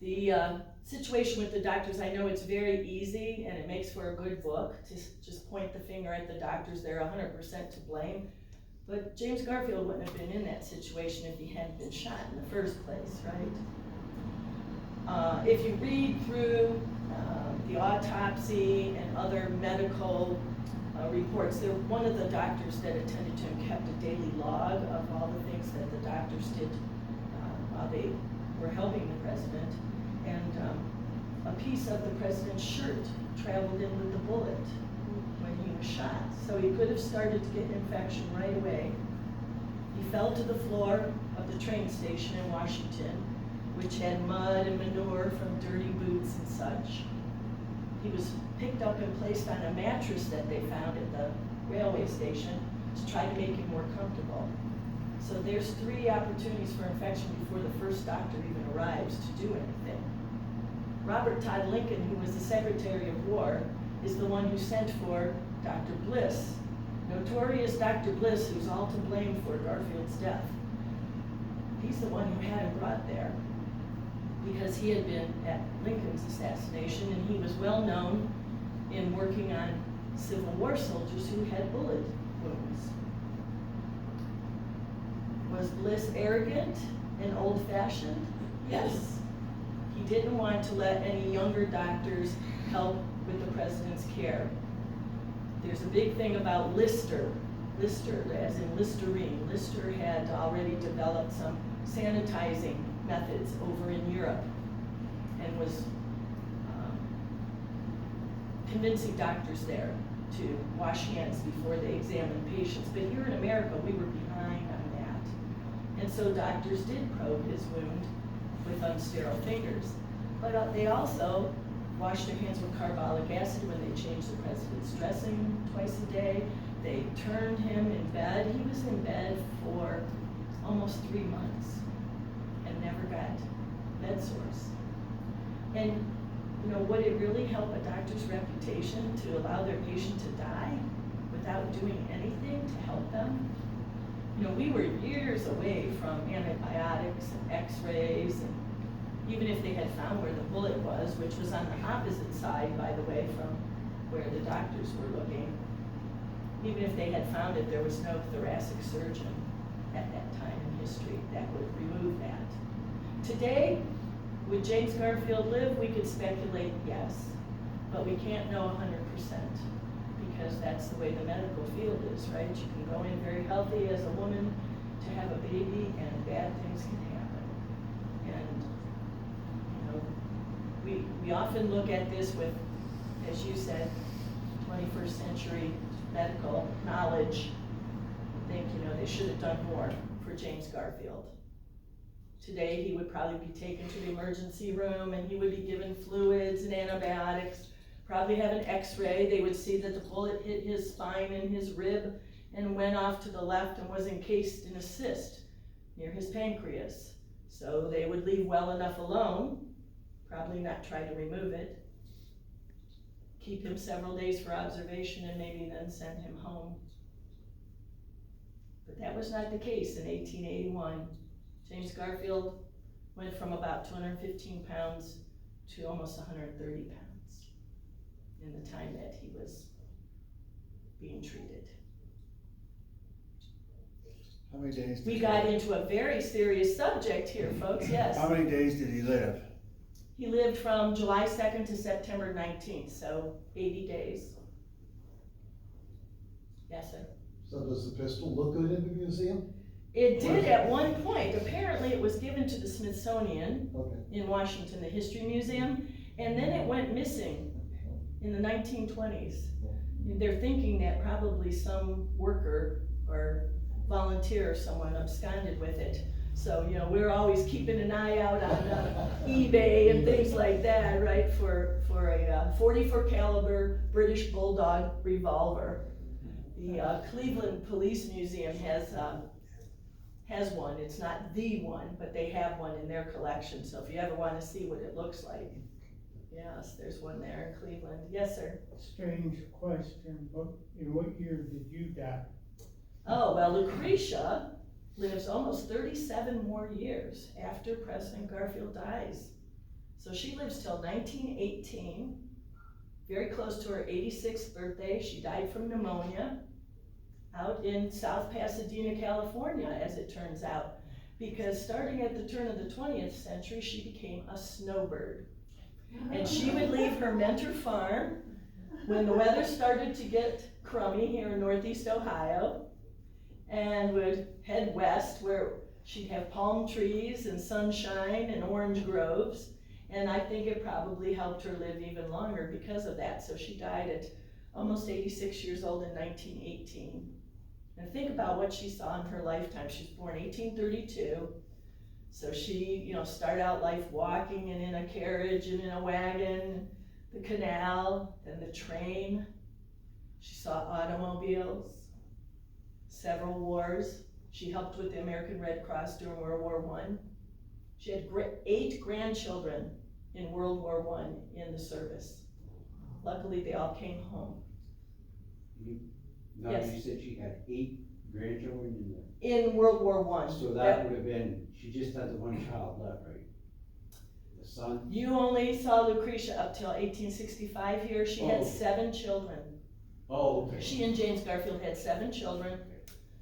the situation with the doctors, I know it's very easy and it makes for a good book to just point the finger at the doctors. They're 100% to blame. But James Garfield wouldn't have been in that situation if he hadn't been shot in the first place, right? If you read through the autopsy and other medical reports, one of the doctors that attended to him kept a daily log of all the things that the doctors did while they were helping the president. And a piece of the president's shirt traveled in with the bullet when he was shot. So he could have started to get an infection right away. He fell to the floor of the train station in Washington, which had mud and manure from dirty boots and such. He was picked up and placed on a mattress that they found at the railway station to try to make him more comfortable. So there's 3 opportunities for infection before the first doctor even arrives to do anything. Robert Todd Lincoln, who was the Secretary of War, is the one who sent for Dr. Bliss. Notorious Dr. Bliss, who's all to blame for Garfield's death. He's the one who had him brought there because he had been at Lincoln's assassination, and he was well known in working on Civil War soldiers who had bullet wounds. Was Bliss arrogant and old-fashioned? Yes. He didn't want to let any younger doctors help with the president's care. There's a big thing about Lister, as in Listerine. Lister had already developed some sanitizing methods over in Europe and was convincing doctors there to wash hands before they examined patients. But here in America, we were behind on that. And so doctors did probe his wound with unsterile fingers. But they also washed their hands with carbolic acid when they changed the president's dressing twice a day. They turned him in bed. He was in bed for almost 3 months and never got bed sores. And you know, would it really help a doctor's reputation to allow their patient to die without doing anything to help them? You know, we were years away from antibiotics and x-rays, and even if they had found where the bullet was, which was on the opposite side, by the way, from where the doctors were looking, even if they had found it, there was no thoracic surgeon at that time in history that would remove that. Today, would James Garfield live? We could speculate, yes, but we can't know 100% because that's the way the medical field is, right? You can go in very healthy as a woman to have a baby and bad things can happen. And you know, we often look at this with, as you said, 21st century medical knowledge, think, you know, they should have done more for James Garfield. Today, he would probably be taken to the emergency room and he would be given fluids and antibiotics, probably have an x-ray. They would see that the bullet hit his spine and his rib and went off to the left and was encased in a cyst near his pancreas. So they would leave well enough alone, probably not try to remove it, keep him several days for observation and maybe then send him home. But that was not the case in 1881. James Garfield went from about 215 pounds to almost 130 pounds in the time that he was being treated. How many days? We got into a very serious subject here, folks, yes. How many days did he live? He lived from July 2nd to September 19th, so 80 days. Yes, sir. So does the pistol look good in the museum? It did at one point. Apparently it was given to the Smithsonian Okay. in Washington, the History Museum, and then it went missing in the 1920s. They're thinking that probably some worker or volunteer or someone absconded with it. So, you know, we're always keeping an eye out on eBay and things like that, right, for a 44 caliber British Bulldog revolver. The Cleveland Police Museum has one. It's not the one, but they have one in their collection. So if you ever want to see what it looks like, yes, there's one there in Cleveland. Yes, sir. Strange question, but in what year did you die? Oh, well, Lucretia lives almost 37 more years after President Garfield dies. So she lives till 1918, very close to her 86th birthday. She died from pneumonia. out in South Pasadena, California, as it turns out. Because starting at the turn of the 20th century, she became a snowbird. And she would leave her Mentor farm when the weather started to get crummy here in Northeast Ohio, and would head west where she'd have palm trees and sunshine and orange groves. And I think it probably helped her live even longer because of that. So she died at almost 86 years old in 1918. And think about what she saw in her lifetime. She was born 1832. So she, started out life walking and in a carriage and in a wagon, the canal, then the train. She saw automobiles, several wars. She helped with the American Red Cross during World War I. She had 8 grandchildren in World War I in the service. Luckily, they all came home. Now, Yes. you said she had 8 grandchildren in there. In World War I. So that would have been, she just had the one child left, right? The son? You only saw Lucretia up till 1865 here. She had Oh. 7 children. Oh, okay. She and James Garfield had 7 children.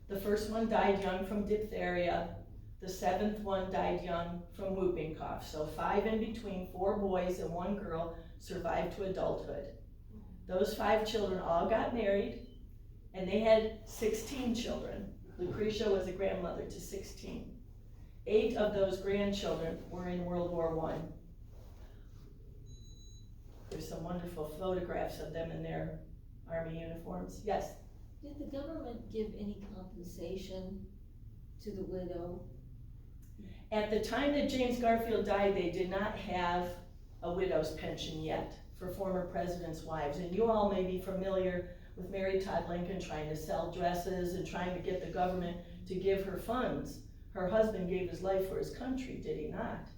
The first one died young from diphtheria. The 7th one died young from whooping cough. So 5 in between, 4 boys and 1 girl survived to adulthood. Those 5 children all got married, and they had 16 children. Lucretia was a grandmother to 16. 8 of those grandchildren were in World War I. There's some wonderful photographs of them in their army uniforms. Yes? Did the government give any compensation to the widow? At the time that James Garfield died, they did not have a widow's pension yet for former presidents' wives. And you all may be familiar with Mary Todd Lincoln trying to sell dresses and trying to get the government to give her funds. Her husband gave his life for his country, did he not?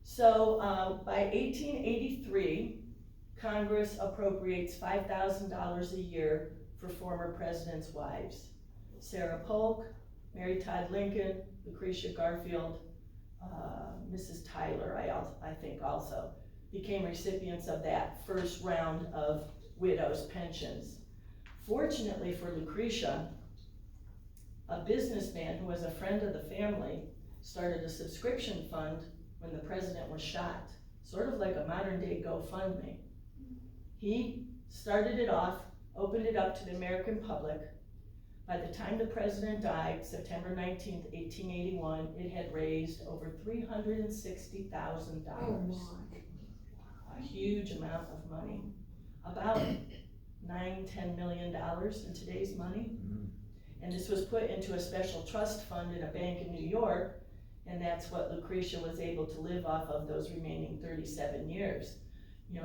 So by 1883, Congress appropriates $5,000 a year for former presidents' wives. Sarah Polk, Mary Todd Lincoln, Lucretia Garfield, Mrs. Tyler, I think also, became recipients of that first round of widows' pensions. Fortunately for Lucretia, a businessman who was a friend of the family started a subscription fund when the president was shot, sort of like a modern day GoFundMe. He started it off, opened it up to the American public. By the time the president died, September 19th, 1881, it had raised over $360,000. A huge amount of money. About $9–10 million in today's money. And this was put into a special trust fund in a bank in New York, and that's what Lucretia was able to live off of those remaining 37 years.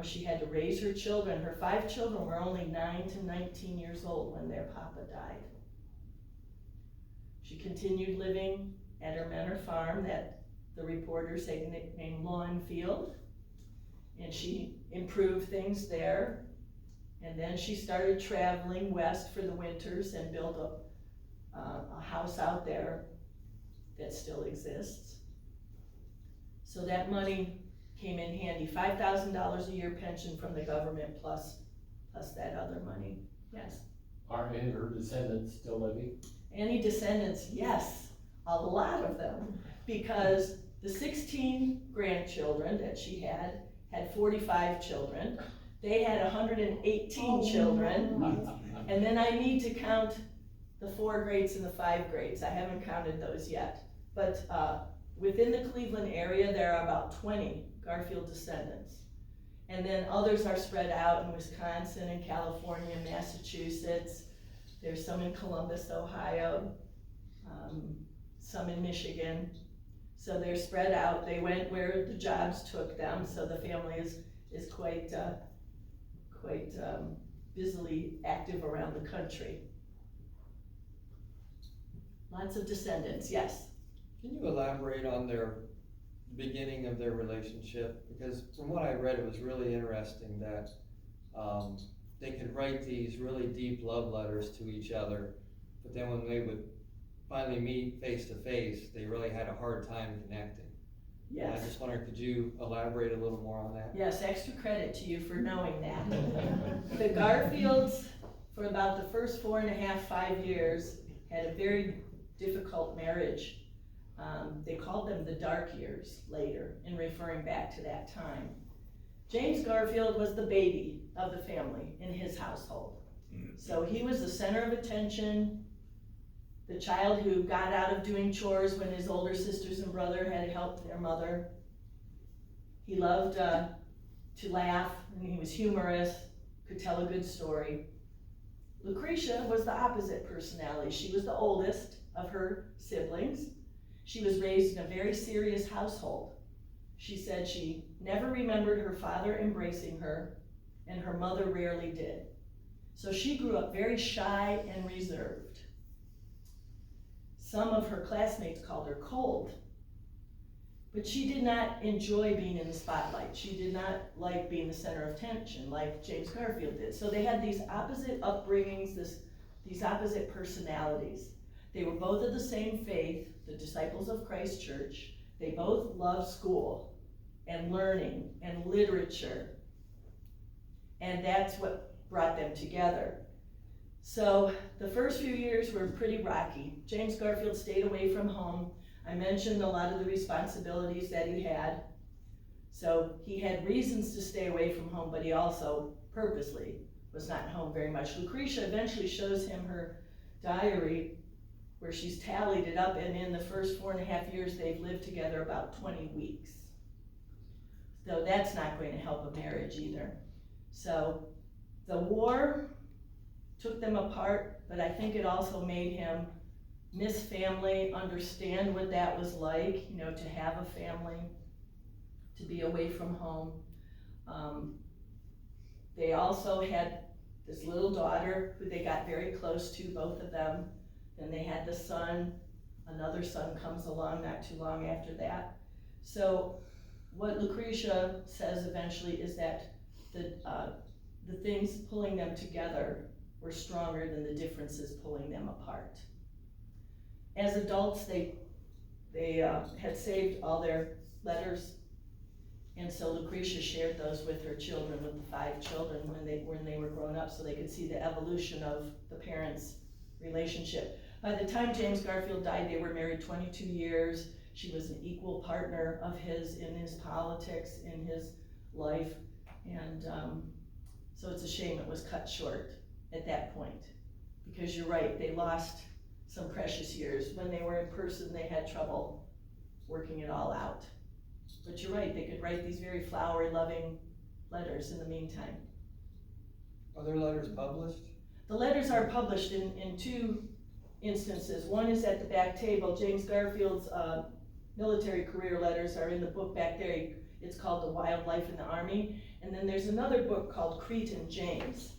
She had to raise her children. Her 5 children were only 9 to 19 years old when their papa died. She continued living at her Mentor farm that the reporters had nicknamed Lawn Field, and she improved things there. And then she started traveling west for the winters and built a house out there that still exists. So that money came in handy, $5,000 a year pension from the government plus that other money. Yes? Are any of her descendants still living? Any descendants? Yes, a lot of them, because the 16 grandchildren that she had 45 children. They had 118 children, and then I need to count the 4 grades and the 5 grades. I haven't counted those yet, but within the Cleveland area, there are about 20 Garfield descendants. And then others are spread out in Wisconsin and California and Massachusetts. There's some in Columbus, Ohio, some in Michigan. So they're spread out. They went where the jobs took them, so the family is quite busily active around the country. Lots of descendants, yes. Can you elaborate on the beginning of their relationship? Because from what I read, it was really interesting that they could write these really deep love letters to each other, but then when they would finally meet face to face, they really had a hard time connecting. Yes. And I just wondered, could you elaborate a little more on that? Yes, extra credit to you for knowing that. The Garfields for about the first 4.5, 5 years, had a very difficult marriage. They called them the dark years later, in referring back to that time. James Garfield was the baby of the family in his household. So he was the center of attention, the child who got out of doing chores when his older sisters and brother had helped their mother. He loved to laugh, and he was humorous, could tell a good story. Lucretia was the opposite personality. She was the oldest of her siblings. She was raised in a very serious household. She said she never remembered her father embracing her, and her mother rarely did. So she grew up very shy and reserved. Some of her classmates called her cold, but she did not enjoy being in the spotlight. She did not like being the center of attention like James Garfield did. So they had these opposite upbringings, these opposite personalities. They were both of the same faith, the Disciples of Christ Church. They both loved school and learning and literature. And that's what brought them together. So the first few years were pretty rocky. James Garfield stayed away from home. I mentioned a lot of the responsibilities that he had. So he had reasons to stay away from home, but he also purposely was not home very much. Lucretia eventually shows him her diary where she's tallied it up, and in the first 4.5 years they've lived together about 20 weeks. So that's not going to help a marriage either. So the war took them apart, but I think it also made him miss family, understand what that was like, to have a family, to be away from home. They also had this little daughter who they got very close to, both of them. Then they had the son. Another son comes along not too long after that. So what Lucretia says eventually is that the things pulling them together were stronger than the differences pulling them apart. As adults, they had saved all their letters, and so Lucretia shared those with her children, with the 5 children, when they were grown up, so they could see the evolution of the parents' relationship. By the time James Garfield died, they were married 22 years. She was an equal partner of his in his politics, in his life, and so it's a shame it was cut short at that point, because you're right, they lost some precious years. When they were in person, they had trouble working it all out. But you're right, they could write these very flowery, loving letters in the meantime. Are their letters published? The letters are published in 2 instances. One is at the back table. James Garfield's military career letters are in the book back there. It's called The Wild Life in the Army. And then there's another book called Crete and James.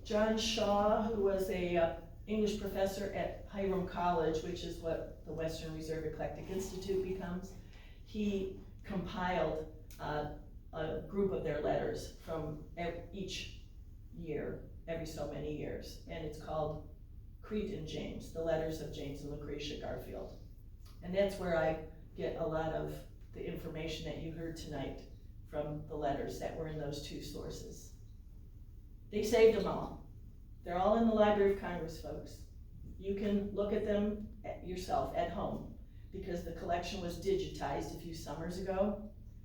John Shaw, who was a English professor at Hiram College, which is what the Western Reserve Eclectic Institute becomes, he compiled a group of their letters from each year, every so many years, and it's called Crete and James, the letters of James and Lucretia Garfield. And that's where I get a lot of the information that you heard tonight from the letters that were in those 2 sources. They saved them all. They're all in the Library of Congress, folks. You can look at them yourself at home, because the collection was digitized a few summers ago.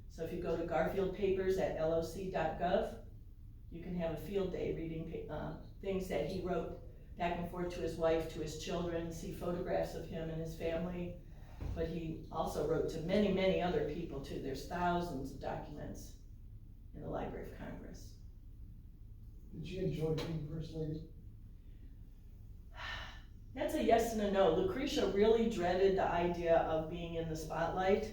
So if you go to Garfield Papers at loc.gov, you can have a field day reading things that he wrote back and forth to his wife, to his children, see photographs of him and his family. But he also wrote to many, many other people too. There's thousands of documents in the Library of Congress. Did you enjoy being First Lady? That's a yes and a no. Lucretia really dreaded the idea of being in the spotlight.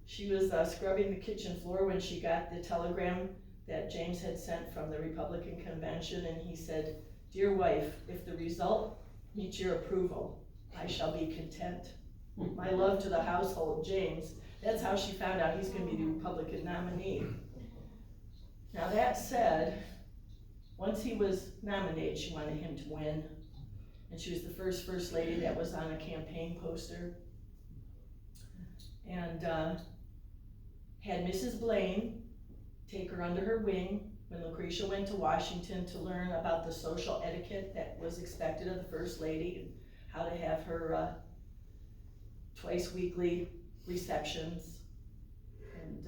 She was scrubbing the kitchen floor when she got the telegram that James had sent from the Republican convention, and he said, "Dear wife, if the result meets your approval, I shall be content. My love to the household, James." That's how she found out he's going to be the Republican nominee. Now that said, once he was nominated, she wanted him to win. And she was the first lady that was on a campaign poster. And had Mrs. Blaine take her under her wing when Lucretia went to Washington to learn about the social etiquette that was expected of the First Lady, and how to have her twice weekly receptions, and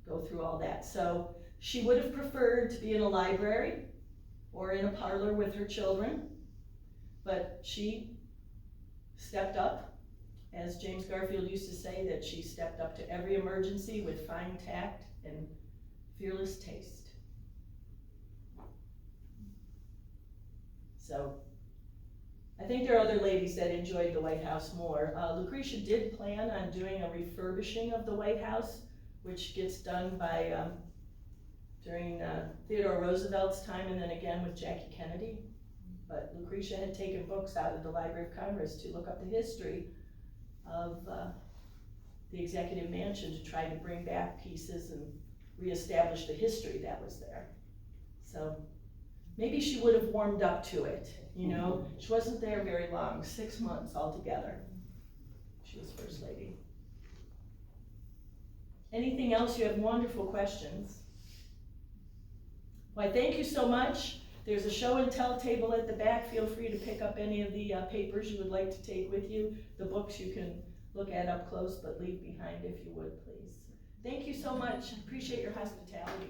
go through all that. So she would have preferred to be in a library or in a parlor with her children, but she stepped up, as James Garfield used to say, that she stepped up to every emergency with fine tact and fearless taste. So, I think there are other ladies that enjoyed the White House more. Lucretia did plan on doing a refurbishing of the White House, which gets done by, during Theodore Roosevelt's time, and then again with Jackie Kennedy. But Lucretia had taken books out of the Library of Congress to look up the history of the Executive Mansion, to try to bring back pieces and reestablish the history that was there. So maybe she would have warmed up to it, you know? She wasn't there very long, 6 months altogether. She was First Lady. Anything else? You have wonderful questions. Well, thank you so much. There's a show and tell table at the back. Feel free to pick up any of the papers you would like to take with you. The books you can look at up close, but leave behind if you would, please. Thank you so much. Appreciate your hospitality.